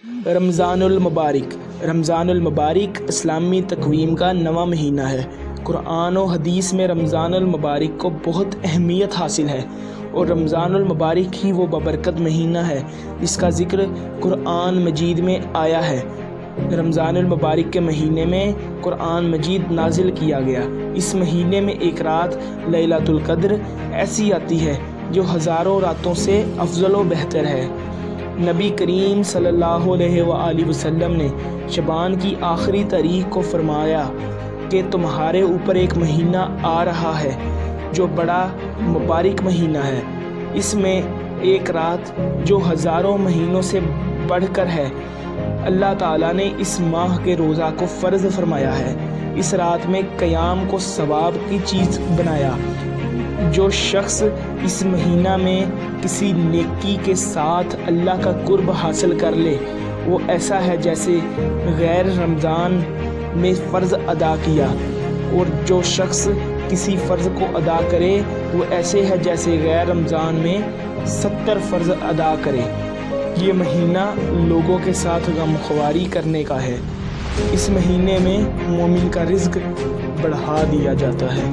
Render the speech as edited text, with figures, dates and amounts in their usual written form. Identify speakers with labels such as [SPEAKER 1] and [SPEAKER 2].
[SPEAKER 1] رمضان المبارک۔ رمضان المبارک اسلامی تقویم کا نواں مہینہ ہے۔ قرآن و حدیث میں رمضان المبارک کو بہت اہمیت حاصل ہے، اور رمضان المبارک ہی وہ بابرکت مہینہ ہے جس کا ذکر قرآن مجید میں آیا ہے۔ رمضان المبارک کے مہینے میں قرآن مجید نازل کیا گیا۔ اس مہینے میں ایک رات لیلۃ القدر ایسی آتی ہے جو ہزاروں راتوں سے افضل و بہتر ہے۔ نبی کریم صلی اللہ علیہ وآلہ وسلم نے شعبان کی آخری تاریخ کو فرمایا کہ تمہارے اوپر ایک مہینہ آ رہا ہے جو بڑا مبارک مہینہ ہے، اس میں ایک رات جو ہزاروں مہینوں سے بڑھ کر ہے۔ اللہ تعالیٰ نے اس ماہ کے روزہ کو فرض فرمایا ہے۔ اس رات میں قیام کو ثواب کی چیز بنایا۔ جو شخص اس مہینہ میں کسی نیکی کے ساتھ اللہ کا قرب حاصل کر لے، وہ ایسا ہے جیسے غیر رمضان میں فرض ادا کیا، اور جو شخص کسی فرض کو ادا کرے وہ ایسے ہے جیسے غیر رمضان میں 70 فرض ادا کرے۔ یہ مہینہ لوگوں کے ساتھ غمخواری کرنے کا ہے۔ اس مہینے میں مومن کا رزق بڑھا دیا جاتا ہے۔